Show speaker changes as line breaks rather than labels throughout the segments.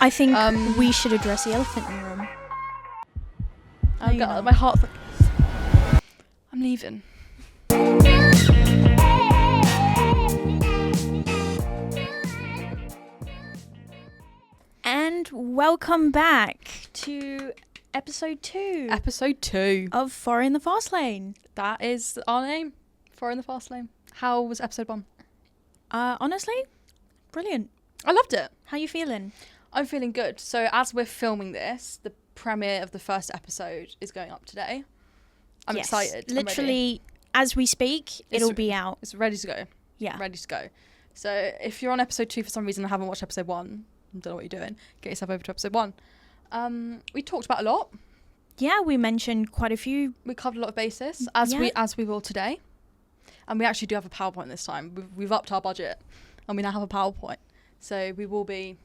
I think we should address the elephant in the room.
I've got my heart. I'm leaving.
And welcome back to episode 2.
Episode 2
of Foray in the Fast Lane.
That is our name. Foray in the Fast Lane. How was episode 1?
Honestly, brilliant.
I loved it.
How you feeling?
I'm feeling good. So as we're filming this, the premiere of the first episode is going up today. I'm excited.
Literally, as we speak, it'll be out.
It's ready to go.
Yeah.
Ready to go. So if you're on episode 2 for some reason and haven't watched episode 1, I don't know what you're doing, get yourself over to episode 1. We talked about a lot.
Yeah, we mentioned quite a few.
We covered a lot of bases, as we will today. And we actually do have a PowerPoint this time. We've upped our budget and we now have a PowerPoint. So we will be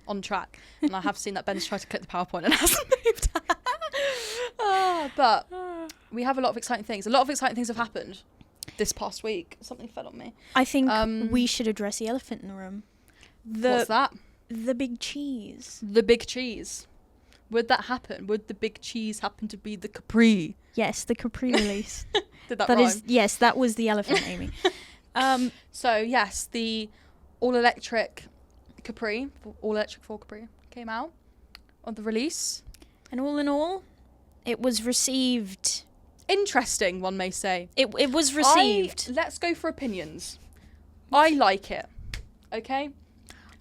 on track. And I have seen that Ben's tried to click the PowerPoint and hasn't moved. But we have a lot of exciting things. A lot of exciting things have happened this past week. Something fell on me.
I think we should address the elephant in the room.
What's that?
The big cheese.
The big cheese. Would that happen? Would the big cheese happen to be the Capri?
Yes, the Capri release.
Did that rhyme?
Yes, that was the elephant, Amy.
So yes, the all-electric Capri, all-electric Ford Capri came out on the release.
And all in all, it was received...
Interesting, one may say.
It was received.
Let's go for opinions. I like it. Okay?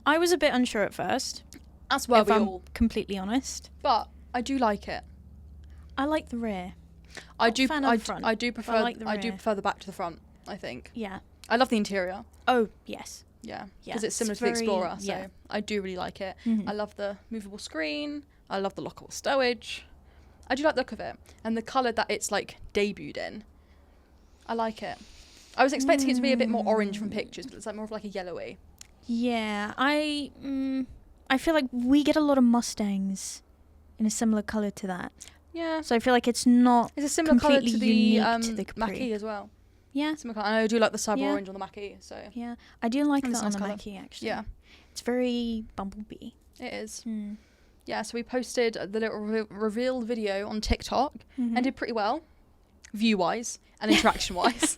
I was a bit unsure at first.
As well,
if I'm completely honest.
But I do like it.
I like the rear.
I do prefer the back to the front, I think.
Yeah.
I love the interior.
Oh, yes.
Yeah. Because it's similar to the Explorer, so
yeah.
I do really like it.
Mm-hmm.
I love the movable screen. I love the lockable stowage. I do like the look of it. And the colour that it's like debuted in. I like it. I was expecting it to be a bit more orange from pictures, but it's like more of like a yellowy.
Yeah, I feel like we get a lot of Mustangs in a similar colour to that.
Yeah.
So I feel like it's not
It's a similar colour to the
Capri.
Mackie as well.
Yeah.
Similar colour. And I do like the cyber orange on the Mackie, so.
Yeah, I do like that on
nice
the
colour.
Mackie, actually.
Yeah.
It's very Bumblebee.
It is.
Mm.
Yeah, so we posted the little reveal video on TikTok
Mm-hmm.
and did pretty well, view-wise and interaction-wise.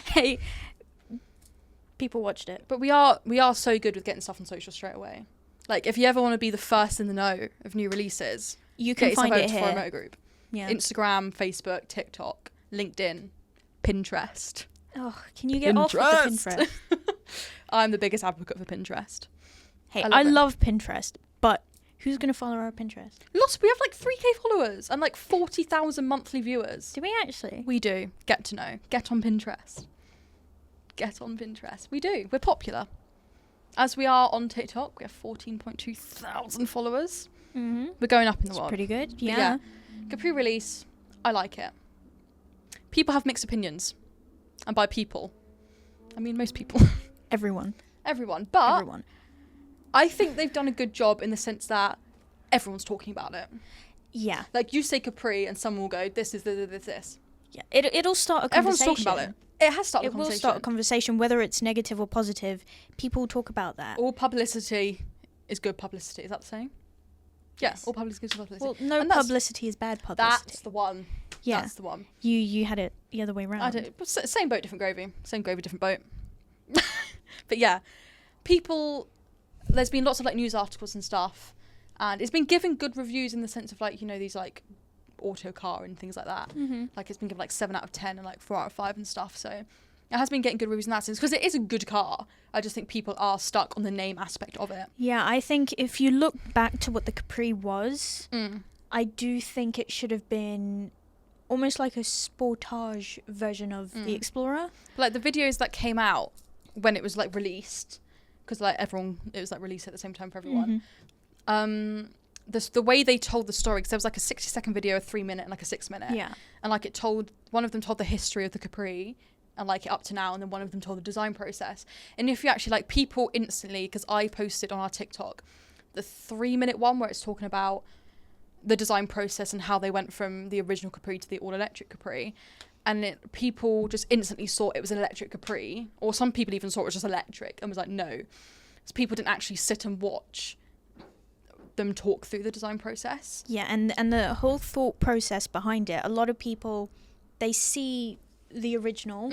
Hey, people watched it.
But we are so good with getting stuff on social straight away. Like, if you ever want to be the first in the know of new releases,
You can find it here.
Foray Motor Group.
Yeah.
Instagram, Facebook, TikTok, LinkedIn, Pinterest.
Oh, can you get off with the Pinterest?
I'm the biggest advocate for Pinterest.
Hey,
I
I
love
love Pinterest, but who's going to follow our Pinterest?
We have like 3k followers and like 40,000 monthly viewers.
Do we actually?
We do. Get to know. Get on Pinterest. Get on Pinterest. We do. We're popular. As we are on TikTok, we have 14.2 thousand followers.
Mm-hmm.
We're going up in the
It's
world.
pretty good.
But
Yeah.
Capri release, I like it. People have mixed opinions. And by people, I mean most people.
Everyone.
Everyone. But
Everyone.
I think they've done a good job in the sense that everyone's talking about it.
Yeah.
Like, you say Capri and someone will go, this is this.
Yeah. It'll start a
Everyone's
conversation.
talking about it. It has started a
It will
conversation.
start a conversation, whether it's negative or positive. People talk about that.
All publicity is good publicity. Is that the saying? Yeah,
Yes.
all publicity is good publicity.
Well, no
And that's-
publicity is bad publicity.
That's the one.
Yeah.
That's the one.
You had it the other way around.
I don't. But same boat, different gravy. Same gravy, different boat. But yeah, people. There's been lots of like news articles and stuff, and it's been given good reviews in the sense of like, you know, these like auto car and things like that.
Mm-hmm.
Like, it's been given like 7 out of 10 and like 4 out of 5 and stuff. So it has been getting good reviews in that sense because it is a good car. I just think people are stuck on the name aspect of it.
Yeah, I think if you look back to what the Capri was,
Mm.
I do think it should have been almost like a sportage version of the Explorer.
Like the videos that came out when it was like released, because like it was like released at the same time for everyone.
Mm-hmm.
The way they told the story, because there was like a 60-second video, a 3-minute, and like a 6-minute.
Yeah.
And like one of them told the history of the Capri and like up to now, and then one of them told the design process. And if you actually like, people instantly, because I posted on our TikTok the 3-minute one where it's talking about the design process and how they went from the original Capri to the all-electric Capri, and people just instantly saw it was an electric Capri, or some people even saw it was just electric and was like, no. So people didn't actually sit and watch them talk through the design process.
Yeah, and the whole thought process behind it. A lot of people, they see the original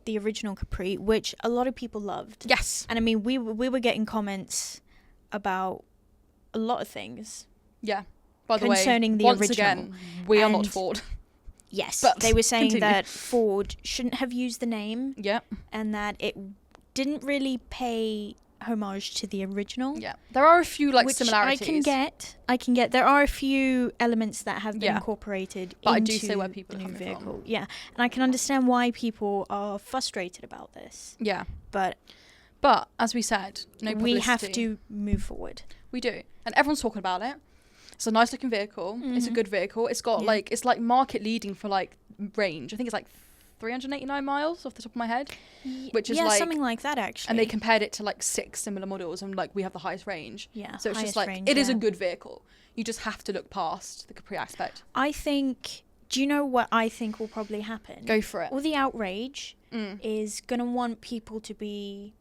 Capri, which a lot of people loved.
Yes.
And I mean, we were getting comments about a lot of things.
Yeah. By the
concerning
way,
the
once
original.
again, we are not
And
Ford.
Yes,
But
they were saying
continue.
that Ford shouldn't have used the name
Yeah.
and that it didn't really pay homage to the original.
Yeah. There are a few like
which
similarities.
I can get. There are a few elements that have been
Yeah.
incorporated
But I
into
do see where people
the
are
new
coming
vehicle.
from.
Yeah, and I can understand why people are frustrated about this.
Yeah.
But
As we said, no publicity.
we have to move forward.
We do. And everyone's talking about it. It's a nice looking vehicle. It's a good vehicle. It's got
Yeah.
it's like market leading for like range. I think it's like 389 miles off the top of my head, which is like
something like that actually.
and they compared it to like 6 similar models and like we have the highest range.
Yeah,
So it's just
highest
like
range,
it is a
yeah.
good vehicle. You just have to look past the Capri aspect.
I think. Do you know what I think will probably happen?
Go for it.
All the outrage is gonna want people to be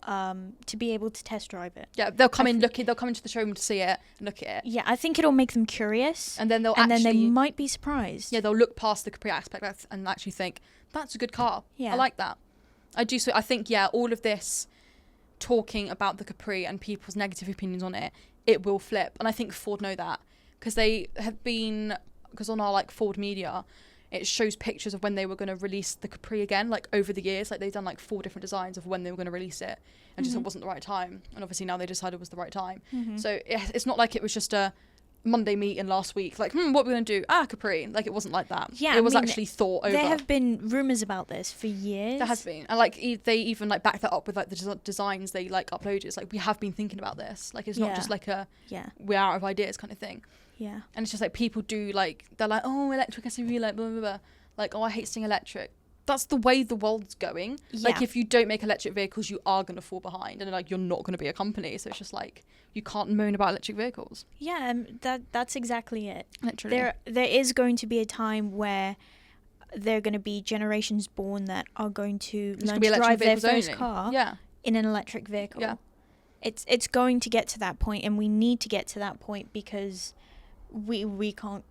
able to test drive it.
Yeah, they'll come they'll come into the showroom to see it and look at it.
Yeah, I think it'll make them curious,
And then
then they might be surprised.
Yeah, they'll look past the Capri aspect and actually think, that's a good car.
Yeah.
I like that. I do. So I think, yeah, all of this talking about the Capri and people's negative opinions on it, it will flip. And I think Ford know that because they have been, because on our like Ford media, it shows pictures of when they were going to release the Capri again, like over the years. Like they've done like 4 different designs of when they were going to release it and just it wasn't the right time. And obviously now they decided it was the right time. So it's not like it was just a Monday meeting last week, like, what we're going to do? Capri. Like it wasn't like that.
Yeah,
it was
I mean,
actually thought over.
There have been rumours about this for years.
There has been. And like they even like back that up with like the designs they like uploaded. It's like we have been thinking about this. Like it's not just like we're out of ideas kind of thing.
Yeah.
And it's just like people do like they're like, oh, electric SUV, like blah blah blah. Like, oh, I hate seeing electric. That's the way the world's going.
Yeah.
Like if you don't make electric vehicles, you are going to fall behind, and like you're not going to be a company. So it's just like you can't moan about electric vehicles.
Yeah, that's exactly it.
Literally.
There is going to be a time where there are going to be generations born that are going to
It's
learn
gonna be
to
electric
drive their
vehicles
first
only.
car
Yeah.
in an electric vehicle.
Yeah.
It's going to get to that point, and we need to get to that point because we can't.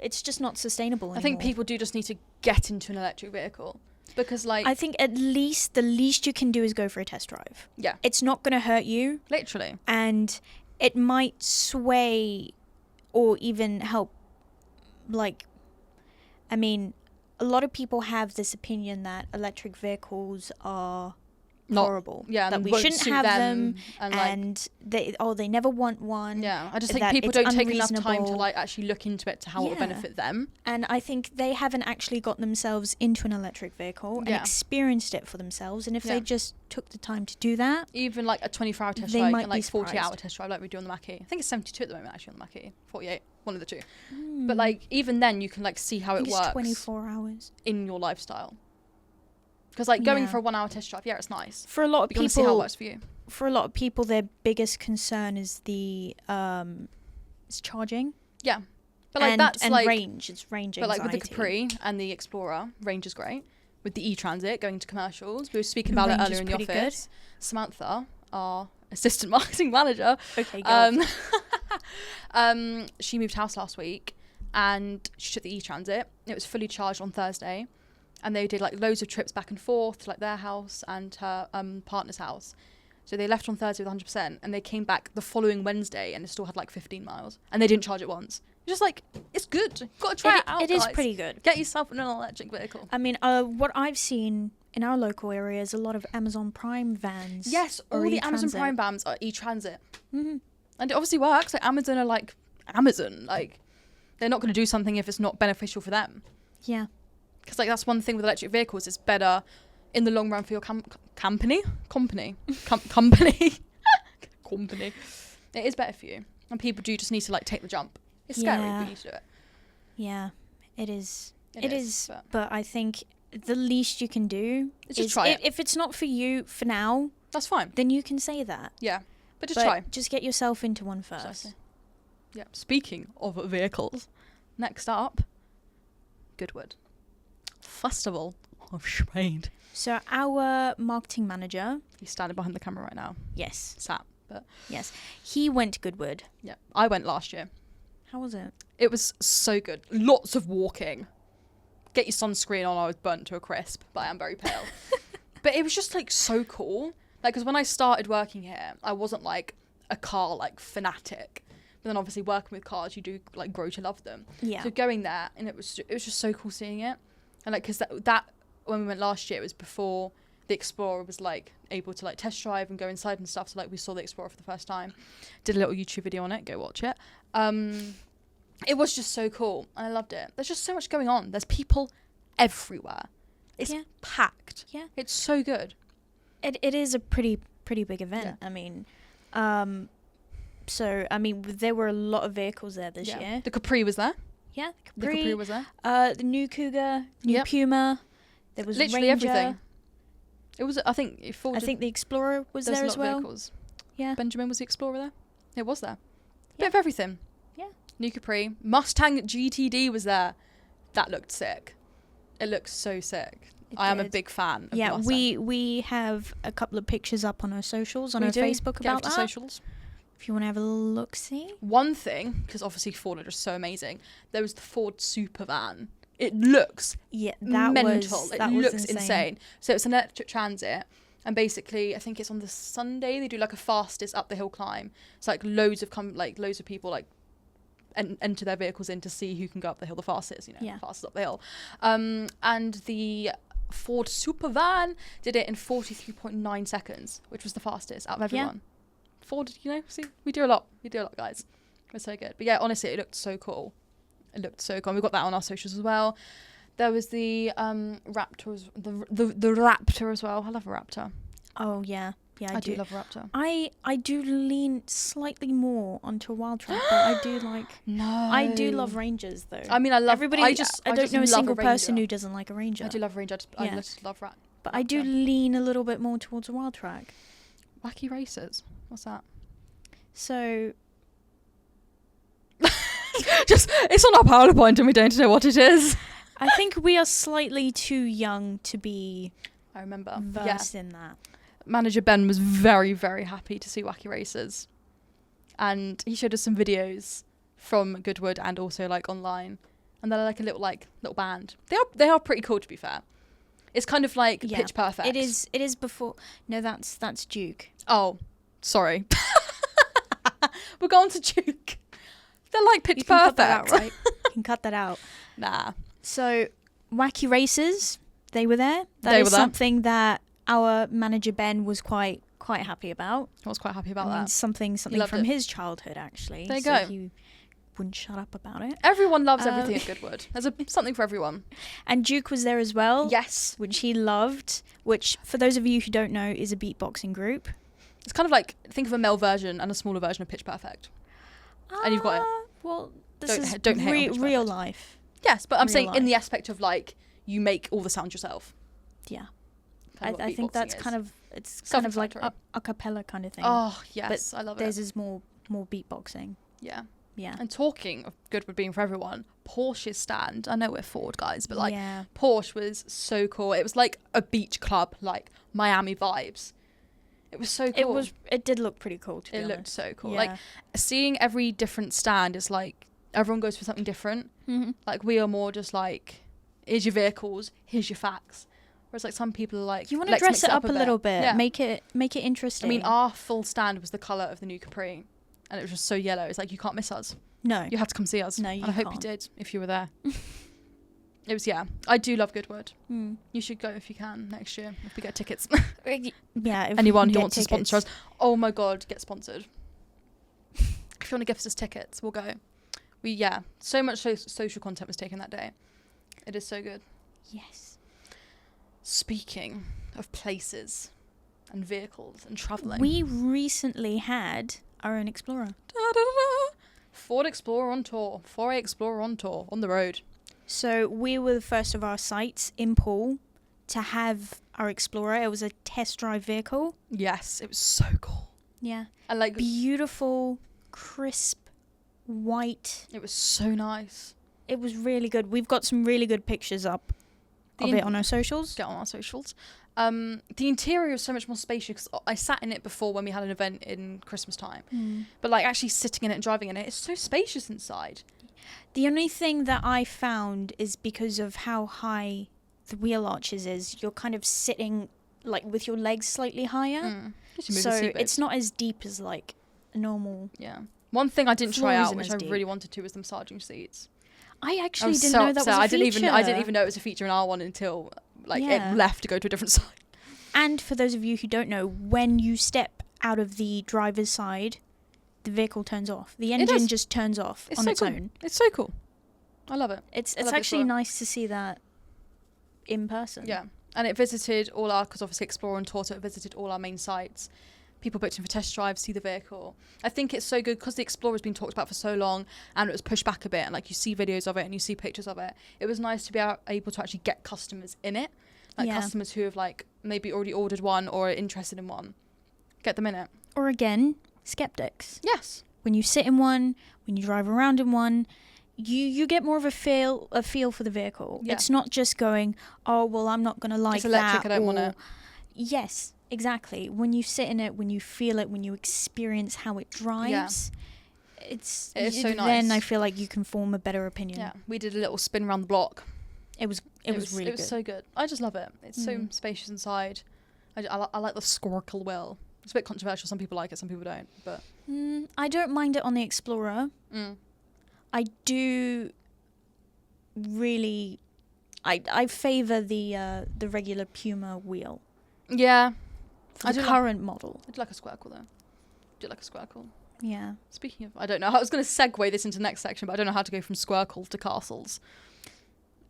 It's just not sustainable anymore.
I think people do just need to get into an electric vehicle because like
I think at least the least you can do is go for a test drive.
yeah,
It's not going to hurt you,
literally.
and it might sway or even help. Like, I mean, a lot of people have this opinion that electric vehicles are
Not-
horrible.
Yeah,
that
and
we
won't
shouldn't
suit
have them,
and like
and they never want one.
yeah, I just think
that
people
it's
don't take enough time to
unreasonable.
like actually look into it to how it will
Yeah.
benefit them.
And I think they haven't actually got themselves into an electric vehicle and
Yeah.
experienced it for themselves. And if
Yeah.
they just took the time to do that,
Even like a 24-hour test
They
drive
might
and
be
like 40-hour
surprised.
test drive like we do on the Mackie. I think it's 72 at the moment actually on the Mackie, 48, one of the two.
Hmm.
But like even then you can like see how
I
it
think
works
it's 24 hours.
in your lifestyle. Because like going
Yeah.
for a 1-hour test drive, yeah, it's nice.
For a lot of
But you want to see how it
people,
works for you.
for a lot of people, their biggest concern is the is charging.
Yeah, but like
and,
that's
and
like
range. It's range
But like
anxiety.
with the Capri and the Explorer, range is great. With the e-Transit going to commercials, we were speaking about it
Range
earlier
is
in the
pretty good.
office. Samantha, our assistant marketing manager,
Okay, go.
she moved house last week and she took the e-Transit. It was fully charged on Thursday, and they did like loads of trips back and forth to like their house and her partner's house. So they left on Thursday with 100%, and they came back the following Wednesday and it still had like 15 miles, and they didn't charge it once. Just like, it's good. Got to try it out.
It is
guys.
pretty good.
Get yourself an electric vehicle.
I mean, what I've seen in our local area is a lot of Amazon Prime vans.
Yes, all
or
the Amazon
e-Transit.
Prime vans are e-Transit.
Mm-hmm.
And it obviously works. Like Amazon are like Amazon. Like they're not going to do something if it's not beneficial for them.
Yeah.
Because like that's one thing with electric vehicles. It's better in the long run for your company. Company. It is better for you. And people do just need to like take the jump. It's scary,
Yeah.
but you need to do it.
Yeah, it is.
It is,
But I think the least you can do
It's just
is
try it.
if it's not for you for now,
That's fine.
then you can say that.
Yeah. But just
But
try.
just get yourself into one first.
Precisely. Yeah. Speaking of vehicles, next up, Goodwood. Festival of Spain.
So our marketing manager,
He's standing behind the camera right now.
yes,
Sat But
Yes. He went to Goodwood.
yeah, I went last year.
How was it?
It was so good. Lots of walking. Get your sunscreen on. I was burnt to a crisp, but I am very pale. But it was just like so cool. Like, because when I started working here, I wasn't like a car like fanatic. But then obviously working with cars, you do like grow to love them.
Yeah.
So going there, and it was just so cool seeing it. And like, because that when we went last year, it was before the Explorer was like able to like test drive and go inside and stuff. So like we saw the Explorer for the first time. Did a little YouTube video on it. Go watch it. It was just so cool. I loved it. There's just so much going on. There's people everywhere. It's packed.
Yeah.
It's so good.
It is a pretty big event.
Yeah.
I mean, so I mean, there were a lot of vehicles there this year.
The Capri was there.
Yeah,
The Capri was there.
The new Cougar, new Puma. There was
Literally
Ranger.
everything. It was. I think
I think the Explorer was there as well.
Vehicles.
Yeah.
Benjamin, was the Explorer there? It was there.
Yeah.
Bit of everything.
Yeah.
New Capri. Mustang GTD was there. That looked sick. It looks so sick. I am a big fan of
Yeah,
Mustang.
we have a couple of pictures up on our socials, on our Facebook
Get
about that.
socials.
If you want to have a look, see.
One thing, because obviously Ford are just so amazing, there was the Ford Super Van. It looks mental. It looks insane. So it's an electric transit. And basically, I think it's on the Sunday, they do like a fastest up the hill climb. It's like loads of people like enter their vehicles in to see who can go up the hill the fastest, fastest up the hill. And the Ford Super Van did it in 43.9 seconds, which was the fastest out of everyone. Ford, see, we do a lot, guys. It's so good. But yeah, honestly, it looked so cool. We've got that on our socials as well. There was the Raptors, the Raptor as well. I love a Raptor.
Oh yeah, I do
love a Raptor.
I do lean slightly more onto a Wildtrak, but I do like.
No.
I do love Rangers though.
I mean, I love
everybody.
I
don't know a single person who doesn't like a Ranger.
I do love Ranger. I just love Rat.
But I do lean a little bit more towards a Wildtrak.
Wacky Racers. What's that?
So.
It's on our PowerPoint and we don't know what it is.
I think we are slightly too young to be.
I remember
versed in that.
Manager Ben was very, very happy to see Wacky Racers, and he showed us some videos from Goodwood and also like online, and they're like a little band. They are pretty cool, to be fair. It's kind of like Pitch Perfect.
It is before. No, that's Duke.
Oh, sorry. We're going to Duke. They're like Pitch Perfect.
Cut that out, right? You can cut that out.
Nah.
So, Wacky Racers, they were there. That is something that our manager Ben was quite happy about.
I was quite happy about that.
Something from his childhood, actually.
There you go.
He wouldn't shut up about it.
Everyone loves everything at Goodwood. There's something for everyone.
And Duke was there as well.
Yes.
Which he loved. Which, for those of you who don't know, is a beatboxing group.
It's kind of like, think of a male version and a smaller version of Pitch Perfect. And you've got it.
Well, this
don't
is
hate on
real life.
Yes, but I'm saying in the aspect of like, you make all the sounds yourself.
Yeah. I think that's kind of like a cappella kind of thing.
Oh, yes,
but
I love
theirs is more beatboxing.
Yeah.
Yeah.
And talking of Goodwood being for everyone, Porsche's stand, I know we're Ford guys, but like Porsche was so cool. It was like a beach club, like Miami vibes. It was so cool.
It did look pretty cool, to be honest.
It looked so cool.
Yeah.
Like, seeing every different stand is like, everyone goes for something different.
Mm-hmm.
Like, we are more just like, here's your vehicles, here's your facts. Whereas like some people are like,
you want to dress it up a little bit,
yeah.
make it interesting.
I mean, our full stand was the colour of the new Capri, and it was just so yellow. It's like, you can't miss us.
No.
You have to come see us.
No, you
and I hope you did, if you were there. It was, I do love Goodwood.
Mm.
You should go if you can next year, if we get tickets.
Yeah.
Anyone who wants to sponsor us. Oh my God, get sponsored. If you want to gift us tickets, we'll go. So much social content was taken that day. It is so good.
Yes.
Speaking of places and vehicles and travelling.
We recently had our own Explorer.
Da-da-da-da. Ford Explorer on tour. Foray Explorer on tour. On the road.
So we were the first of our sites in Poole to have our Explorer. It was a test drive vehicle.
Yes, it was so cool.
Yeah.
And like
beautiful, crisp, white.
It was so nice.
It was really good. We've got some really good pictures up of it on our socials.
Get on our socials. The interior is so much more spacious. I sat in it before when we had an event in Christmas time. But like actually sitting in it and driving in it, it's so spacious inside.
The only thing that I found is because of how high the wheel arches is, you're kind of sitting like with your legs slightly higher. So it's not as deep as like a normal.
Yeah. One thing I didn't try
Floor
out,
isn't
which
as
I
deep.
really wanted to, was the massaging seats.
I
I
actually
was
didn't
so
know that was
upset.
a
I didn't
feature.
even know it was a feature in R1 until like
Yeah.
it left to go to a different side.
And for those of you who don't know, when you step out of the driver's side, the vehicle turns off. The engine
does.
just turns off on
so
its
cool.
own.
It's so cool. I love it.
It's
love it
actually
for it.
nice to see that in person.
Yeah. And it visited all our, because obviously Explorer and Torto visited all our main sites. People booked in for test drives, see the vehicle. I think it's so good because the Explorer has been talked about for so long and it was pushed back a bit, and like you see videos of it and you see pictures of it. It was nice to be able to actually get customers in it. Like customers who have like maybe already ordered one or are interested in one. Get them in it.
Or again, skeptics.
Yes.
When you sit in one, when you drive around in one, you get more of a feel for the vehicle.
Yeah.
It's not just going, oh well, I'm not gonna like
It's electric,
that.
I don't want it.
Yes, exactly. When you sit in it, when you feel it, when you experience how it drives,
It is so nice.
Then I feel like you can form a better opinion.
Yeah. We did a little spin around the block.
It was really
It was
good.
so good. I just love it. It's so spacious inside. I like the squircle wheel. It's a bit controversial. Some people like it, some people don't. But
I don't mind it on the Explorer. I do really. I favour the regular Puma wheel
yeah,
for the current model.
I do like a squircle though. Do like a squircle.
Yeah.
Speaking of, I don't know. I was going to segue this into the next section, but I don't know how to go from squircle to castles.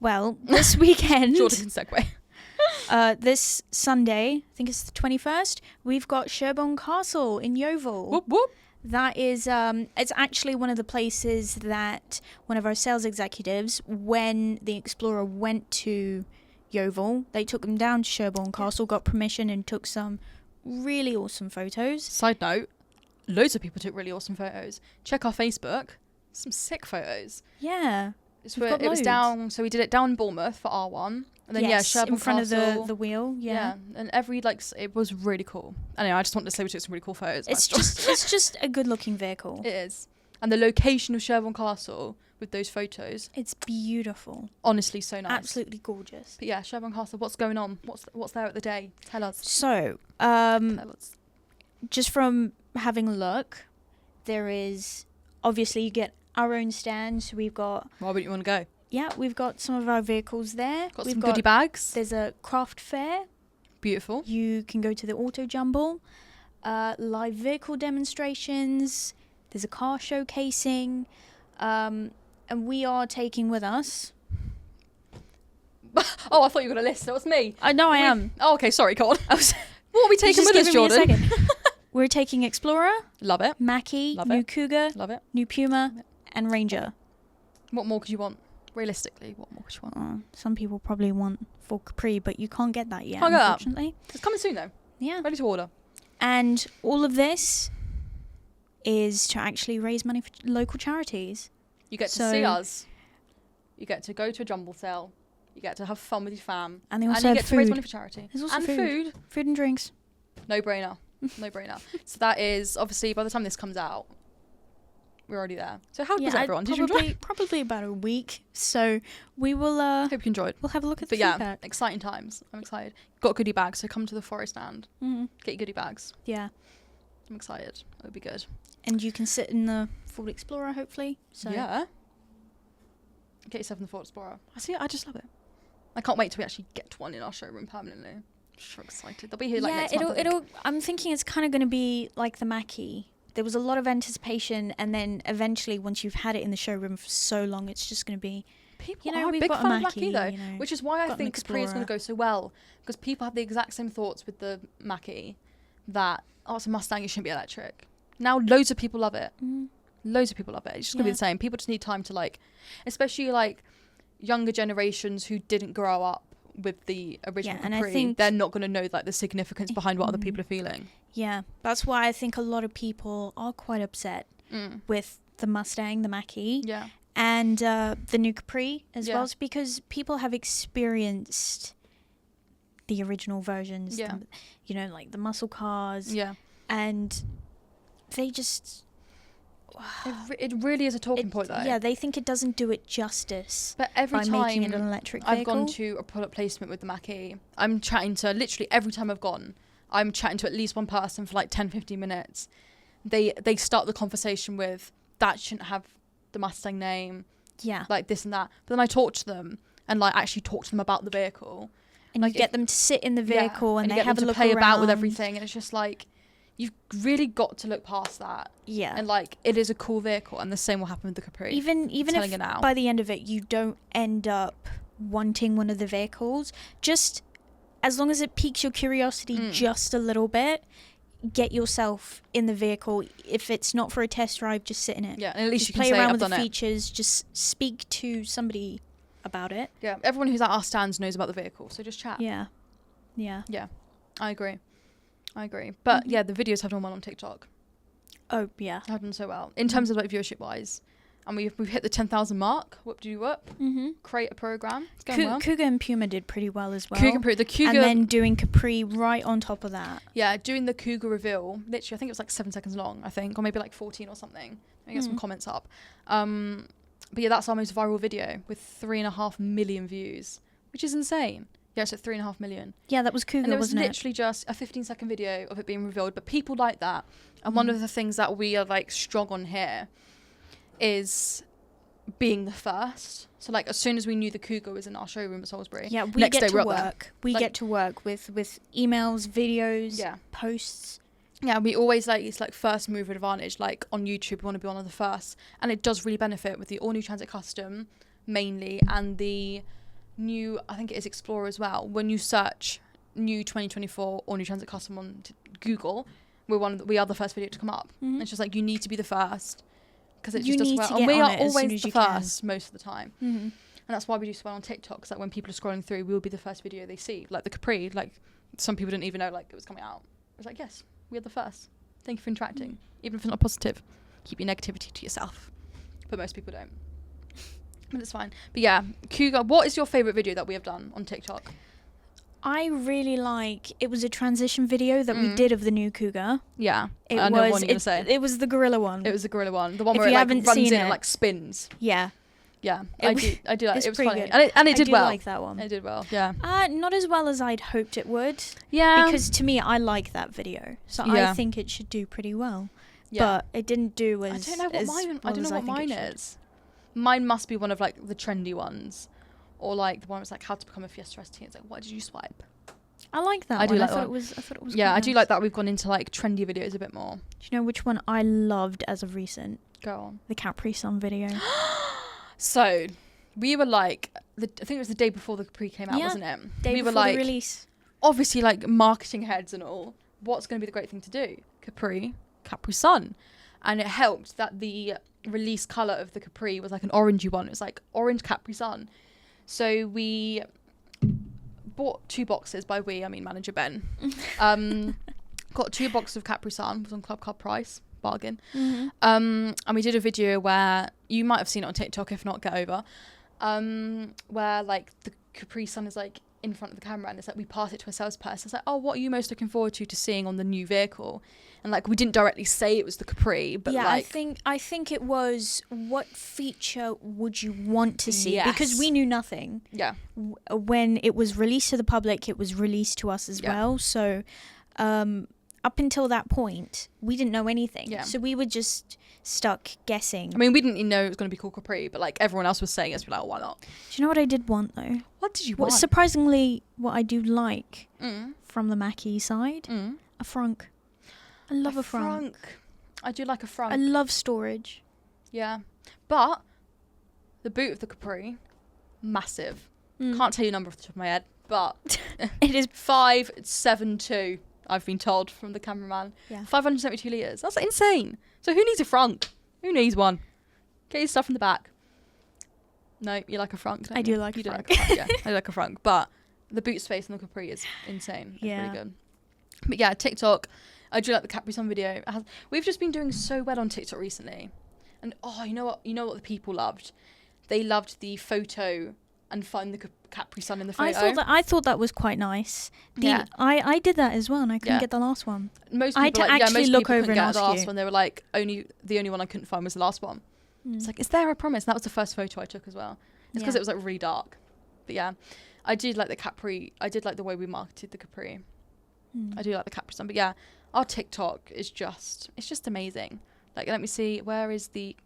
Well, this weekend,
Jordan can segue.
this Sunday, I think it's the 21st, we've got Sherborne Castle in Yeovil.
Whoop whoop.
That is, it's actually one of the places that one of our sales executives, when the Explorer went to Yeovil, they took them down to Sherborne Castle, got permission and took some really awesome photos.
Side note, loads of people took really awesome photos. Check our Facebook. Some sick photos.
Yeah.
It
got
was
loads.
down, so we did it down in Bournemouth for R1. And then,
yes,
Sherborne
in front
Castle.
of the wheel. Yeah.
And every, it was really cool. Anyway, I just wanted to say we took some really cool photos.
It's just a good looking vehicle.
It is. And the location of Sherborne Castle with those photos.
It's beautiful.
Honestly, so nice.
Absolutely gorgeous.
But yeah, Sherborne Castle, what's going on? What's there at the day? Tell us.
So,
Tell us.
just from having a look, there is, obviously you get our own stand. So we've got,
Why wouldn't you want to go?
yeah, we've got some of our vehicles there.
Got
We've
some goodie bags.
There's a craft fair.
Beautiful.
You can go to the auto jumble. Live vehicle demonstrations. There's a car showcasing. And we are taking with us.
Oh, I thought you were going to list. That was me.
I know I am.
Oh, okay. Sorry, God. What are we taking with us, Jordan?
We're taking Explorer,
Love it.
Mackie,
Love
new
it.
Cougar,
Love it.
new Puma, and Ranger.
What more could you want? Realistically, what more could you want?
Some people probably want Ford Capri, but you can't get that yet,
Can't get that.
unfortunately.
It's coming soon, though.
Yeah.
Ready to order.
And all of this is to actually raise money for local charities.
You get to
So-
see us. You get to go to a jumble sale. You get to have fun with your fam.
And they also
you
have
get to raise
food.
money for charity.
There's also
and
food. Food and drinks.
No brainer. No brainer. So that is, obviously, by the time this comes out, we're already there. So how was everyone? Did you enjoy?
Probably about a week. So we will.
Hope you enjoyed.
We'll have a look at
But
the
yeah,
feedback.
exciting times. I'm excited. Got goodie bags, so come to the Foray stand.
Mm-hmm.
Get your goodie bags.
Yeah.
I'm excited. It'll be good.
And you can sit in the Ford Explorer, hopefully. So
Yeah. Get yourself in the Ford Explorer. I just love it. I can't wait till we actually get one in our showroom permanently. I'm so excited. They'll be here next month. I think.
I'm thinking it's kind of going to be like the Mackie. There was a lot of anticipation, and then eventually, once you've had it in the showroom for so long, it's just going to be.
People
are
are
a
a
big
big
fan
fan
of
of
Mackie,
Mackie though,
you know,
which is why I
got an
think Capri is going to
Explorer.
go so well, because people have the exact same thoughts with the Mackie that it's a Mustang, it shouldn't be electric. Now loads of people love it. Loads of people love it. It's just going to be the same. People just need time to especially younger generations who didn't grow up with the original
and I
Capri,
think-
they're not going to know the significance behind what other people are feeling.
Yeah, that's why I think a lot of people are quite upset with the Mustang, the Mackie,
Yeah.
and the new Capri as
Yeah.
well, it's because people have experienced the original versions.
Yeah.
You know, like the muscle cars.
Yeah.
And they just...
It really is a talking point, though.
Yeah, they think it doesn't do it justice
But every
by
time
making it an electric vehicle.
I've gone to a product placement with the Mackie, I'm chatting to, literally every time I've gone, I'm chatting to at least one person for like 10, 15 minutes. They start the conversation with, that shouldn't have the Mustang name,
Yeah.
like this and that. But then I talk to them and like actually talk to them about the vehicle.
And
like
you get them to sit in the vehicle and
you
they
get
have
them
a
to
look
play
around.
about with everything. And it's just like, you've really got to look past that.
Yeah.
And like, it is a cool vehicle, and the same will happen with the Capri.
Even
telling
if
it now.
by the end of it you don't end up wanting one of the vehicles, just as long as it piques your curiosity just a little bit, get yourself in the vehicle. If it's not for a test drive, just sit in it.
Yeah, and at least
just
you can
play
say,
around
I've
with
done
the
it.
features. Just speak to somebody about it.
Yeah, everyone who's at our stands knows about the vehicle, so just chat.
Yeah. Yeah.
Yeah, I agree. But yeah, the videos have done well on TikTok.
Oh yeah.
Have done so well in terms of like viewership wise, and we've hit the 10,000 mark. Whoop de whoop. Create a program. It's going well.
Cougar and Puma did pretty well as well.
The Cougar,
and then doing Capri right on top of that.
Yeah, doing the Cougar reveal. Literally, I think it was like 7 seconds long. I think, or maybe like 14 or something. I get some comments up. But yeah, that's our most viral video with 3.5 million views, which is insane. Yeah, it's at 3.5 million.
Yeah, that was Cougar,
And it was
wasn't
literally just a 15-second video of it being revealed. But people like that. And one of the things that we are like strong on here is being the first. So like as soon as we knew the Cougar was in our showroom at Salisbury,
Yeah, we
next
get
day
to
we're up there.
work. We
Like-
get to work with emails, videos,
Yeah.
posts.
Yeah, we always like, it's like first mover advantage. Like on YouTube, we want to be one of the first. And it does really benefit with the all new Transit Custom mainly, and the new, I think it is Explorer as well. When you search new 2024 all new Transit Custom on Google, we are the first video to come up. It's just like, you need to be the first because it
You
just does
need
well.
to
And
get
we
on
are
it as soon
always
as
the
you can.
first most of the time. And that's why we do so well on TikTok. Because like when people are scrolling through, we will be the first video they see. Like the Capri, like some people didn't even know like it was coming out. It was like, yes, we are the first. Thank you for interacting. Even if it's not positive, keep your negativity to yourself. But most people don't. But it's fine. But yeah, Cougar, what is your favourite video that we have done on TikTok?
I really like, it was a transition video that we did of the new Cougar.
Yeah,
It
I know
was,
what you're going to say.
It was the gorilla one.
It was the gorilla one. The one
If
where it
you
like
haven't
runs
seen
in and
it-
like spins.
Yeah.
Yeah,
It
I
was-
do like
it's
it. It was
pretty
funny.
good.
And it
I
did
do
well.
like that one.
It did well, yeah.
Not as well as I'd hoped it would.
Yeah.
Because to me, I like that video. So
Yeah.
I think it should do pretty well.
Yeah.
But it didn't do as
I don't know what
as
mine.
well
I don't
as
know what
think it
mine
should.
is. Mine must be one of like the trendy ones, or like the one that's like how to become a Fiesta ST. It's like, what did you swipe?
I like that
I do
one.
like
I thought
that
it was. I thought it was.
Yeah,
quite
I do
nice.
like that. We've gone into like trendy videos a bit more.
Do you know which one I loved as of recent?
Go on.
The Capri Sun video.
So we were like, I think it was the day before the Capri came out,
Yeah,
wasn't it?
Day
we
before
were like,
the release.
obviously like marketing heads and all. What's going to be the great thing to do? Capri Sun, and it helped that the release color of the Capri was like an orangey one. It was like orange Capri Sun. So we bought 2 boxes. By we, I mean manager Ben. Got 2 boxes of Capri Sun. Was on Club Card price. Bargain. And we did a video where you might have seen it on TikTok, if not, get over. Where like the Capri Sun is like in front of the camera, and it's like we pass it to a salesperson. It's like, oh, what are you most looking forward to seeing on the new vehicle? And like we didn't directly say it was the Capri, but
yeah,
like
I think it was, what feature would you want to see? Because
Yes.
we knew nothing.
yeah,
When it was released to the public, it was released to us as
Yeah.
well. So up until that point, we didn't know anything.
Yeah.
So we were just stuck guessing.
I mean, we didn't even know it was going to be called Capri, but like everyone else was saying it, so we're like, oh, why not?
Do you know what I did want though?
What did you
What
want?
surprisingly, what I do like
Mm.
from the Mackie side,
Mm.
a frunk. I love a frunk.
I do like a frunk.
I love storage.
Yeah, but the boot of the Capri, massive.
Mm.
Can't tell you a number off the top of my head, but
It is.
572. I've been told from the cameraman.
Yeah.
572 litres. That's insane. So who needs a frunk? Who needs one? Get your stuff in the back. No, you like a frunk, don't
I
you?
do like
you
a
do
frunk.
like a frunk, yeah. I like a frunk. But the boot space on the Capri is insane. It's
Yeah.
really good. But yeah, TikTok. I do like the Capri Sun video. We've just been doing so well on TikTok recently. And oh, you know what the people loved? They loved the photo and find the Capri Sun in the photo.
I thought that was quite nice.
Yeah.
I did that as well, and I couldn't
Yeah.
get the last one.
Most
I had
people
to
like,
actually
most
look
people
over
couldn't
and
get the
ask
last
you.
one. They were like, the only one I couldn't find was the last one. It's like, is there a promise? And that was the first photo I took as well. It's because it was like really dark. But yeah, I did like the Capri. I did like the way we marketed the Capri. I do like the Capri Sun. But yeah, our TikTok is just amazing. Like, let me see, where is the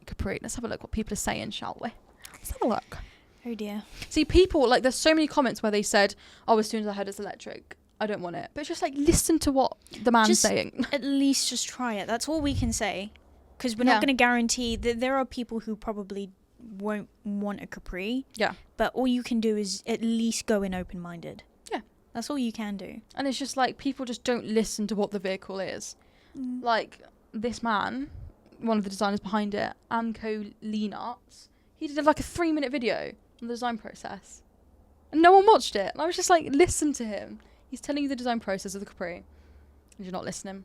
Capri? Let's have a look what people are saying, shall we? Let's have a look.
Oh dear.
See, people, like, there's so many comments where they said, oh, as soon as I heard it's electric, I don't want it. But it's just like, listen to what the man's saying.
At least just try it. That's all we can say. Because we're not going to guarantee that there are people who probably won't want a Capri.
Yeah.
But all you can do is at least go in open-minded.
Yeah.
That's all you can do.
And it's just like, people just don't listen to what the vehicle is. Like, this man, one of the designers behind it, Amco Lean Arts, he did like a 3-minute video on the design process. And no one watched it. And I was just like, listen to him. He's telling you the design process of the Capri. And you're not listening.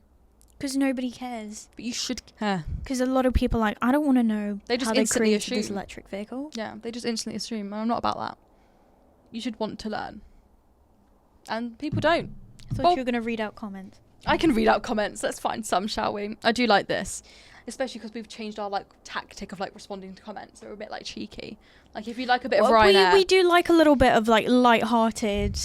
Because nobody cares.
But you should care.
Because a lot of people are like, I don't want to know
They just
how they
instantly
created this
assume.
electric vehicle.
Yeah, they just instantly assume. And I'm not about that. You should want to learn. And people don't.
I thought you were going to read out comments.
I can read out comments. Let's find some, shall we? I do like this. Especially because we've changed our like tactic of like responding to comments. They're a bit like cheeky. Like if you like a bit of Ryanair.
We do like a little bit of like light-hearted.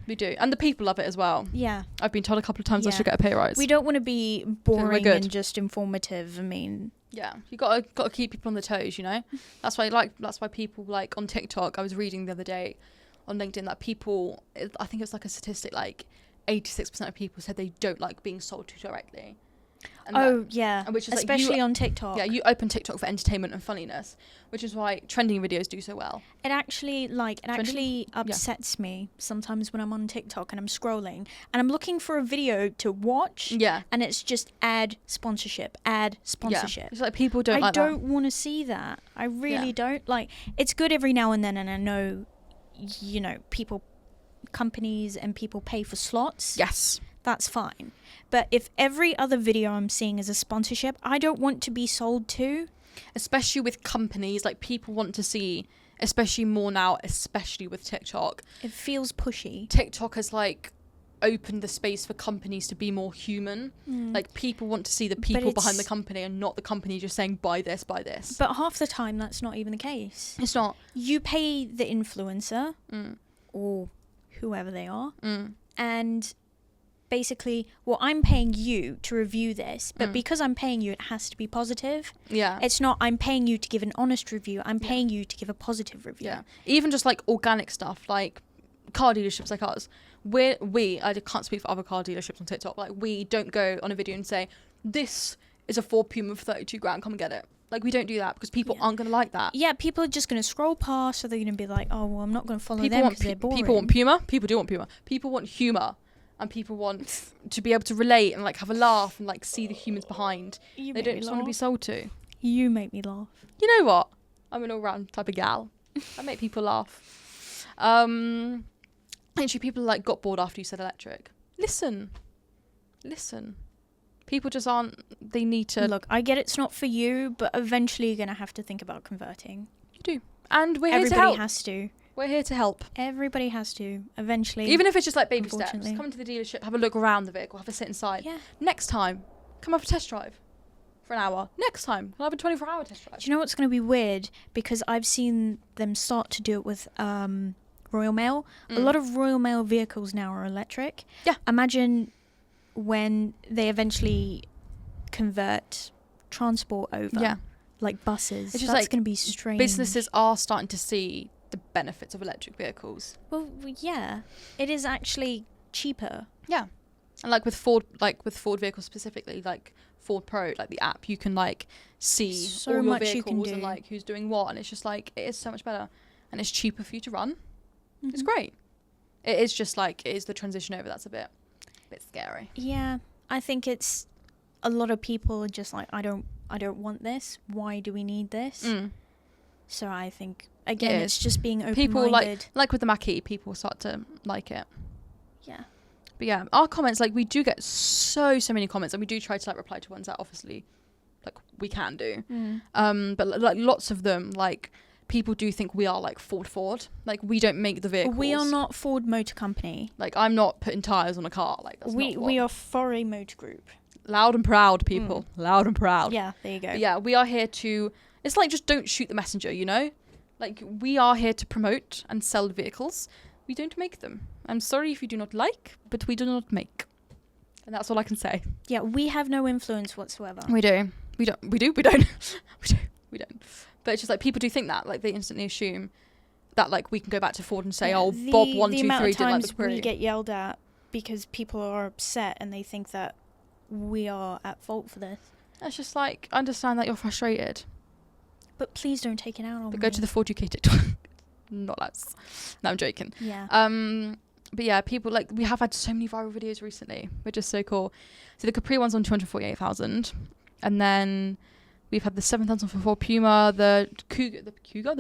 We do. And the people love it as well.
Yeah.
I've been told a couple of times I
Yeah.
should get a pay rise.
We don't want to be boring
good.
and just informative. I mean,
Yeah. You got to keep people on the toes, you know? That's why people like on TikTok, I was reading the other day on LinkedIn that people, I think it's like a statistic, like 86% of people said they don't like being sold to directly. And
yeah.
and which is like
especially on TikTok.
Yeah, you open TikTok for entertainment and funniness, which is why trending videos do so well.
It actually upsets me sometimes when I'm on TikTok and I'm scrolling and I'm looking for a video to watch.
Yeah.
And it's just ad sponsorship.
Yeah. It's like people don't like that.
I don't want to see that. I really don't. Like, it's good every now and then, and I know, you know, companies and people pay for slots.
Yes.
That's fine. But if every other video I'm seeing is a sponsorship, I don't want to be sold to.
Especially with companies, like people want to see, especially more now, especially with TikTok.
It feels pushy.
TikTok has like opened the space for companies to be more human. Like people want to see the people behind the company and not the company just saying buy this, buy this.
But half the time that's not even the case.
It's not.
You pay the influencer or whoever they are and basically, well, I'm paying you to review this, but because I'm paying you, it has to be positive.
Yeah.
It's not I'm paying you to give an honest review. I'm paying you to give a positive review.
Yeah. Even just like organic stuff, like car dealerships like ours. I can't speak for other car dealerships on TikTok, but like we don't go on a video and say, this is a Ford Puma for 32 grand, come and get it. Like we don't do that because people aren't going to like that.
Yeah, people are just going to scroll past, so they're going to be like, oh, well, I'm not going to follow them because they're boring.
People want Puma. People do want Puma. People want humour. And people want to be able to relate and like have a laugh and like see the humans behind. They don't just want to be sold to.
You make me laugh.
You know what? I'm an all-round type of gal. I make people laugh. Actually, people like got bored after you said electric. Listen. People just aren't. They need to
look. I get it's not for you, but eventually you're gonna have to think about converting.
You do, and we're here to help.
Everybody has to.
We're here to help.
Everybody has to eventually.
Even if it's just like baby steps. Come into the dealership, have a look around the vehicle, have a sit inside.
Yeah.
Next time, come have a test drive for an hour. Next time, we'll have a 24-hour test drive.
Do you know what's going to be weird? Because I've seen them start to do it with Royal Mail. A lot of Royal Mail vehicles now are electric.
Yeah.
Imagine when they eventually convert transport over.
Yeah.
Like buses.
It's just
That's
like
going to be strange.
Businesses are starting to see the benefits of electric vehicles.
Well, yeah. It is actually cheaper.
Yeah. And like with Ford vehicles specifically, like Ford Pro, like the app, you can like see
So
all your
much you
vehicles
can
and
do.
like who's doing what, and it's just like it is so much better, and it's cheaper for you to run. It's great. It is just like it is the transition over that's a bit scary.
Yeah. I think it's a lot of people are just like, I don't want this. Why do we need this? So I think again, it's just being open-minded.
People like with the Mackie, people start to like it.
Yeah.
But yeah, our comments, like we do get so many comments, and we do try to like reply to ones that obviously like we can do. But like lots of them like people do think we are like Ford. Like, we don't make the vehicles.
We are not Ford Motor Company.
Like, I'm not putting tyres on a car. Like, that's not what...
We are Foray Motor Group.
Loud and proud, people. Loud and proud.
Yeah, there you go.
But yeah, we are here to... It's like, just don't shoot the messenger, you know? Like, we are here to promote and sell vehicles. We don't make them. I'm sorry if you do not like, but we do not make. And that's all I can say.
Yeah, we have no influence whatsoever.
We do. We don't. We do. We don't. We don't. But it's just like, people do think that. Like, they instantly assume that, like, we can go back to Ford and say, Bob 123
the amount of
didn't like
times
the Capri.
we get yelled at because people are upset and they think that we are at fault for this.
It's just like, I understand that you're frustrated.
But please don't take it out on
But
me.
go to the Ford UK TikTok. Not us. No, I'm joking.
Yeah.
But yeah, people, like, we have had so many viral videos recently, which is so cool. So the Capri one's on 248,000, and then we've had the 7,000 for Ford Puma. The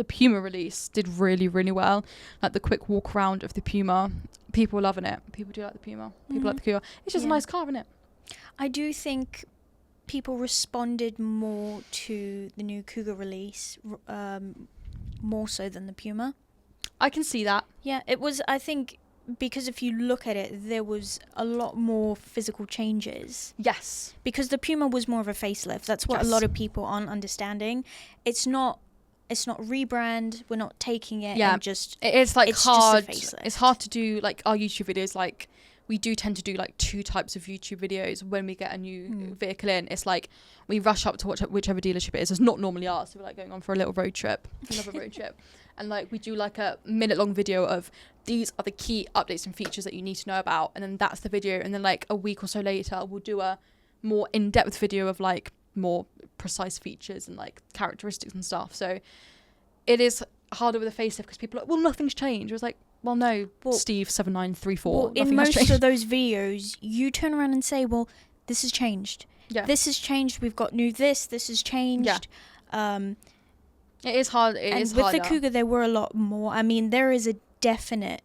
Puma release did really, really well. Like, the quick walk around of the Puma, people are loving it. People do like the Puma. People like the Cougar. It's just a nice car, isn't it?
I do think people responded more to the new Cougar release, more so than the Puma.
I can see that.
Yeah, it was, I think, because if you look at it, there was a lot more physical changes.
Yes.
Because the Puma was more of a facelift. That's what a lot of people aren't understanding. It's not rebrand. We're not taking it and just...
It is, like,
it's
hard.
just a facelift.
It's hard to do, like, our YouTube videos, like... We do tend to do like 2 types of YouTube videos when we get a new vehicle in. It's like we rush up to whichever dealership it is. It's not normally ours. So we're like going on for a little road trip. We love a road trip. And like we do like a minute-long video of these are the key updates and features that you need to know about. And then that's the video. And then like a week or so later, we'll do a more in-depth video of like more precise features and like characteristics and stuff. So it is harder with a facelift because people are like, well, nothing's changed. It was like, well, no, Steve 7934.
Well, in most of those videos, you turn around and say, well, this has changed.
Yeah.
This has changed. We've got new this has changed.
Yeah. It is hard.
And with the Cougar, there were a lot more. I mean, there is a definite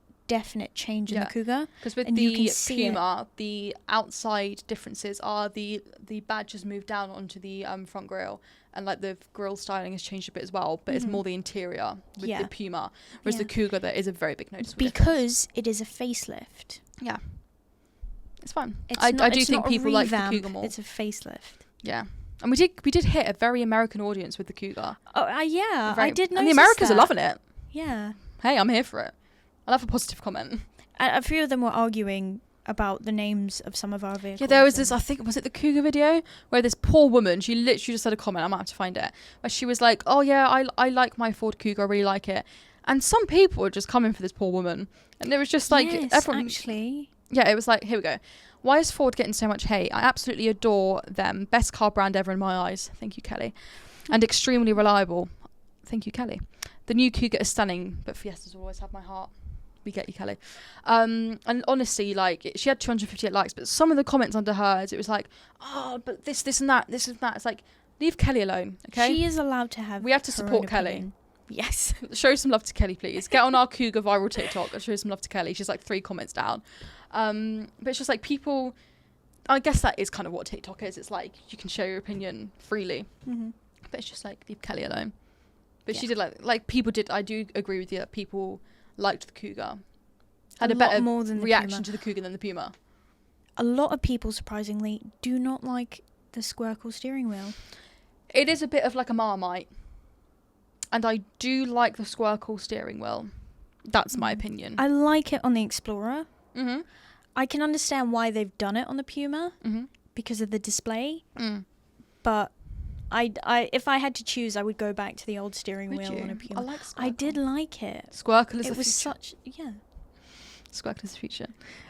change in the Cougar.
Because with the Puma, the outside differences are the badge has moved down onto the front grille. And like the grille styling has changed a bit as well, but it's more the interior with the Puma. Whereas the Cougar, there is a very big noticeable difference.
It is a facelift.
Yeah. It's fun.
I do
think people like the Cougar more.
It's a facelift.
Yeah. And we did hit a very American audience with the Cougar.
Oh, yeah. I did notice
And the Americans
that.
are loving it.
Yeah.
Hey, I'm here for it. I love a positive comment.
A few of them were arguing about the names of some of our vehicles.
Yeah, there was this, I think, was it the Cougar video? Where this poor woman, she literally just said a comment, I might have to find it, where she was like, oh yeah, I like my Ford Cougar, I really like it. And some people were just coming for this poor woman. And it was just like...
Yes,
everyone,
actually.
Yeah, it was like, here we go. Why is Ford getting so much hate? I absolutely adore them. Best car brand ever in my eyes. Thank you, Kelly. And extremely reliable. Thank you, Kelly. The new Cougar is stunning, but Fiestas will always have my heart. We get you, Kelly. And honestly, like, she had 258 likes, but some of the comments under hers, it was like, oh, but this and that. It's like, leave Kelly alone, okay?
She is allowed to have...
We have to support Kelly.
Yes.
Show some love to Kelly, please. Get on our Cougar viral TikTok and show some love to Kelly. She's like 3 comments down. But it's just like people... I guess that is kind of what TikTok is. It's like, you can share your opinion freely.
Mm-hmm.
But it's just like, leave Kelly alone. But she did like people did... I do agree with you that people... liked the Cougar, had a better
more than
reaction to the Cougar than the Puma.
A lot of people, surprisingly, do not like the Squircle steering wheel.
It is a bit of like a Marmite, and I do like the Squircle steering wheel. That's my opinion.
I like it on the Explorer.
Mm-hmm.
I can understand why they've done it on the Puma because of the display, but if I had to choose, I would go back to the old steering wheel on a Puma.
I like Squircle.
I did like it.
Squircle is the future.
It was such... Yeah.
Squircle is the future.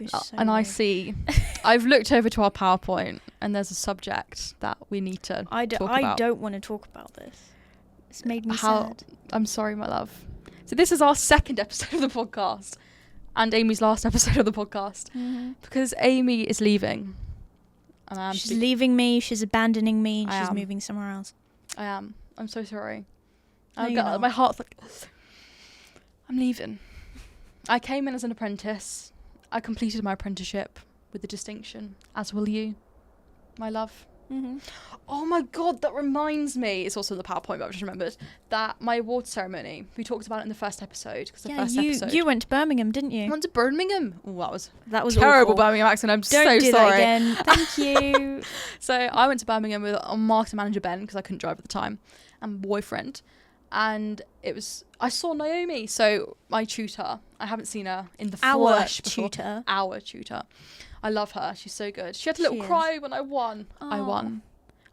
So
and
weird.
I see... I've looked over to our PowerPoint, and there's a subject that we need to talk about.
I don't want to talk about this. It's made me sad.
I'm sorry, my love. So this is our 2nd episode of the podcast, and Amy's last episode of the podcast, because Amy is leaving. And
she's leaving me, she's abandoning me, she's moving somewhere else.
I am. I'm so sorry.
No, you're not.
My heart's like, I'm leaving. I came in as an apprentice. I completed my apprenticeship with a distinction, as will you, my love.
Mm-hmm.
Oh my god, that reminds me. It's also the PowerPoint, but I just remembered that my award ceremony. We talked about it in the first episode. Cause the first episode,
you went to Birmingham, didn't
I
you?
went to Birmingham. Oh, that was
awful.
terrible Birmingham accent. I'm
Don't
so
do
sorry.
that again. Thank you.
So I went to Birmingham with a marketing manager, Ben, because I couldn't drive at the time, and boyfriend. And I saw Naomi, so my tutor. I haven't seen her in the flesh before. Our tutor. I love her. She's so good. She had a little cry when I won.
Oh.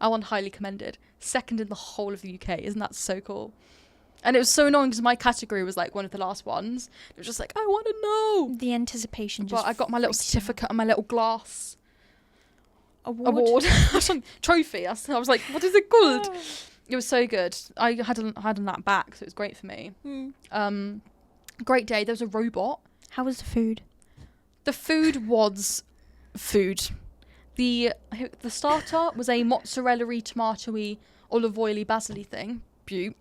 I won highly commended. Second in the whole of the UK. Isn't that so cool? And it was so annoying because my category was like one of the last ones. It was just like, I want to know.
The anticipation just
But I got my little certificate and my little glass
award.
Trophy. I was like, what is it called?
Oh.
It was so good. I had that back, so it was great for me. Great day. There was a robot.
How was the food?
The food was food. The starter was a mozzarella-y, tomato-y, olive oily, basil-y thing.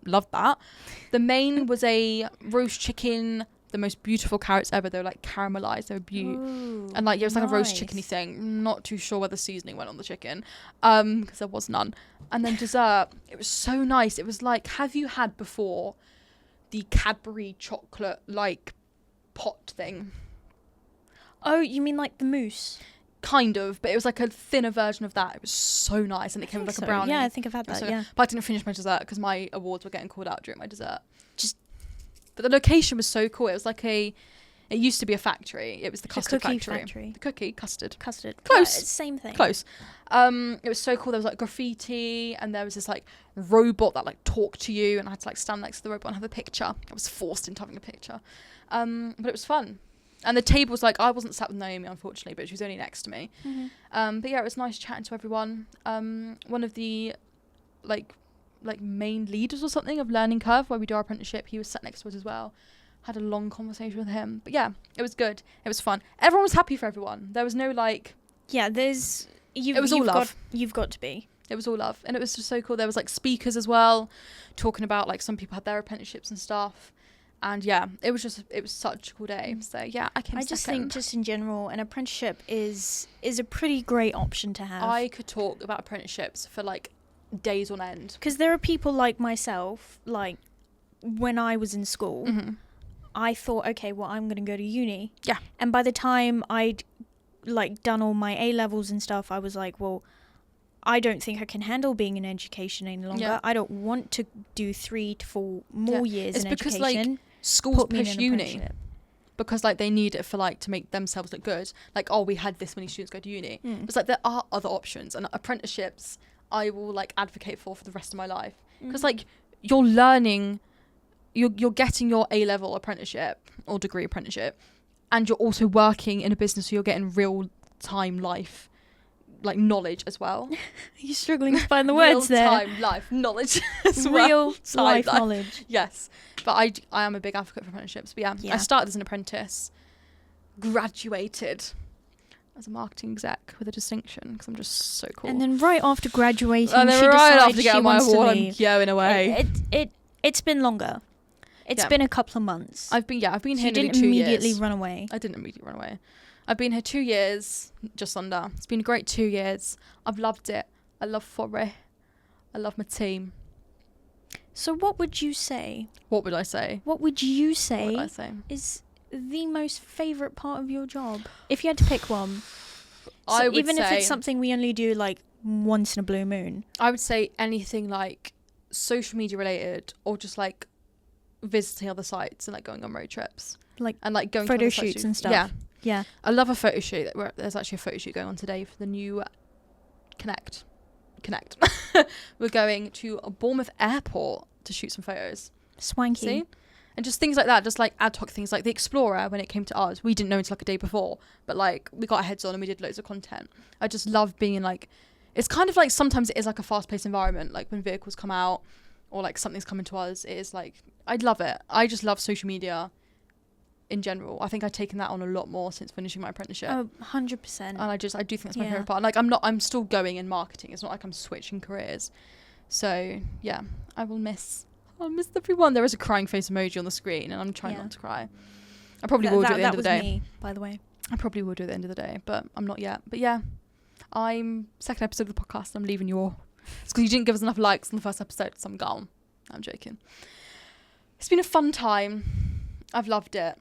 Loved that. The main was a roast chicken, the most beautiful carrots ever. They were like caramelized. They were beautiful. And like it was like a roast chickeny thing. Not too sure where the seasoning went on the chicken, because there was none. And then dessert, it was so nice. It was like, have you had before the Cadbury chocolate like pot thing?
Oh, you mean like the mousse?
Kind of, but it was like a thinner version of that. It was so nice, and it came with like a brownie.
Yeah, I think I've had that. Yeah,
but I didn't finish my dessert because my awards were getting called out during my dessert. But the location was so cool. It was like it used to be a factory. It was the custard factory. The cookie custard. Close.
Same thing.
Close. It was so cool. There was like graffiti, and there was this like robot that like talked to you, and I had to like stand next to the robot and have a picture. I was forced into having a picture, but it was fun. And the table was like, I wasn't sat with Naomi, unfortunately, but she was only next to me.
Mm-hmm.
But yeah, it was nice chatting to everyone. One of the like main leaders or something of Learning Curve, where we do our apprenticeship, he was sat next to us as well. Had a long conversation with him. But yeah, it was good. It was fun. Everyone was happy for everyone. There was no like...
Yeah, it was all love. You've got to be.
It was all love. And it was just so cool. There was like speakers as well, talking about like some people had their apprenticeships and stuff. And yeah, it was such a cool day. So yeah, I just
think just in general, an apprenticeship is a pretty great option to have.
I could talk about apprenticeships for like days on end.
Because there are people like myself, like when I was in school, I thought, okay, well, I'm going to go to uni.
Yeah.
And by the time I'd like done all my A-levels and stuff, I was like, well, I don't think I can handle being in education any longer.
Yeah.
I don't want to do 3 to 4 more years in
because,
education.
Like, schools push uni because like they need it for like to make themselves look good. Like, oh, we had this many students go to uni. It's like there are other options, and apprenticeships I will like advocate for the rest of my life, because like you're learning, you're getting your A-level apprenticeship or degree apprenticeship, and you're also working in a business, so you're getting real time life like knowledge as well.
You're struggling to find the words there.
Real time life knowledge as well.
Real life knowledge.
Yes. But I am a big advocate for apprenticeships. But yeah, I started as an apprentice, graduated as a marketing exec with a distinction, because I'm just so cool.
And then right after graduating,
and then
she
right
decides
after getting my award, I'm going away.
It's been longer. It's been a couple of months.
I've been here nearly 2 years.
You didn't immediately run away.
I didn't immediately run away. I've been here 2 years, just under. It's been a great 2 years. I've loved it. I love Foray. I love my team.
So what would you say?
What would I say?
What would you say?
What would I say?
Is the most favourite part of your job? If you had to pick one.
I would
even
say,
if it's something we only do like once in a blue moon.
I would say anything like social media related, or just like visiting other sites and like going on road trips.
And
like going
photo
to
shoots and stuff.
Yeah.
Yeah.
I love a photo shoot. There's actually a photo shoot going on today for the new Connect. We're going to Bournemouth Airport to shoot some photos.
Swanky.
See? And just things like that, just like ad hoc things, like the Explorer, when it came to ours, we didn't know until like a day before, but like we got our heads on and we did loads of content. I just love being in like, it's kind of like sometimes it is like a fast-paced environment, like when vehicles come out or like something's coming to us, it is like, I'd love it. I just love social media in general. I think I've taken that on a lot more since finishing my apprenticeship.
Oh, 100%.
And I do think that's my favourite part. Like I'm still going in marketing. It's not like I'm switching careers. So yeah, I'll miss everyone. There is a crying face emoji on the screen, and I'm trying not to cry. I probably will do at the end of the day.
That was me, by the way.
I probably will do at the end of the day, but I'm not yet. But yeah, I'm second episode of the podcast. I'm leaving you all. It's because you didn't give us enough likes on the first episode, so I'm gone. I'm joking. It's been a fun time. I've loved it.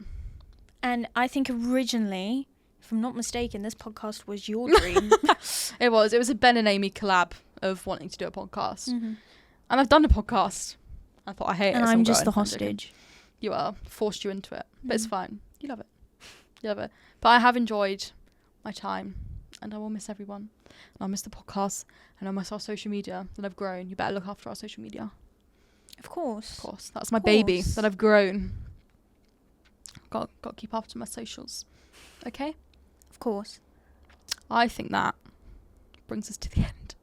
And I think originally, if I'm not mistaken, this podcast was your dream.
It was a Ben and Amy collab of wanting to do a podcast.
Mm-hmm.
And I've done a podcast. I thought I hate it.
And
so
I'm just
going.
the hostage.
You are. Forced you into it. But it's fine. You love it. You love it. But I have enjoyed my time. And I will miss everyone. And I'll miss the podcast. And I'll miss our social media that I've grown. You better look after our social media.
Of course.
Of course. That's my baby that I've grown. Got to keep after my socials. Okay?
Of course.
I think that brings us to the end.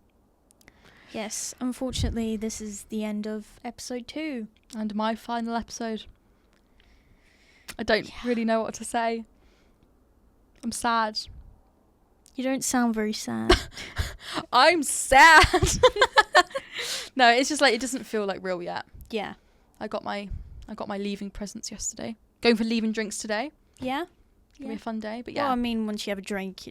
Yes. Unfortunately, this is the end of episode 2.
And my final episode. I don't really know what to say. I'm sad.
You don't sound very sad.
I'm sad. No, it's just like it doesn't feel like real yet.
Yeah.
I got my leaving presents yesterday. Going for leaving drinks today.
Yeah?
Gonna be a fun day, but yeah.
Well, I mean, once you have a drink,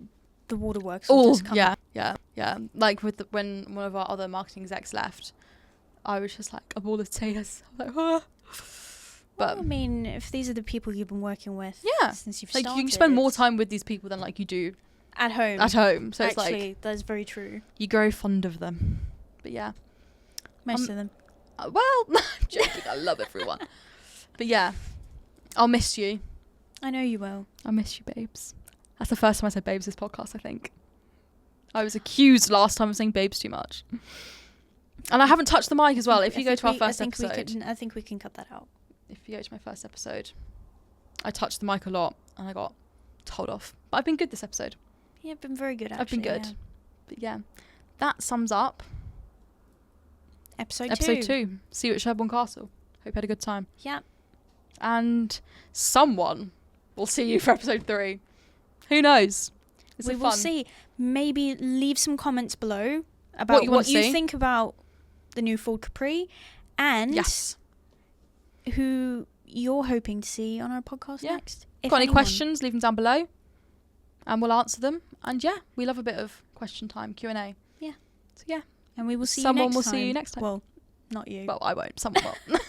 the waterworks will just come up.
Yeah. Like when one of our other marketing execs left, I was just like a ball of tears. I'm like, oh. But
Well, I mean, if these are the people you've been working with since you've
like
started,
you spend more time with these people than like you do
at home.
So it's
Actually,
like
that's very true.
you grow fond of them. But yeah.
Most of them.
Well, I'm joking. I love everyone. But yeah, I'll miss you.
I know you will.
I'll miss you, babes. That's the first time I said babes this podcast, I think. I was accused last time of saying babes too much. And I haven't touched the mic as well. If you go to our first episode.
I think we can cut that out.
If you go to my first episode, I touched the mic a lot and I got told off. But I've been good this episode.
Yeah, I've been very good, actually.
I've been good.
Yeah.
But yeah, that sums up
Episode
2. See you at Sherborne Castle. Hope you had a good time.
Yeah.
And someone will see you for episode 3. Who knows?
We will see. Maybe leave some comments below about
what
you think about the new Ford Capri and who you're hoping to see on our podcast next.
Got any questions, leave them down below and we'll answer them. And yeah, we love a bit of question time, Q&A.
Yeah.
So yeah.
And we will see
Someone
you next time.
will see you next time.
Well, not you.
Well, I won't. Someone will.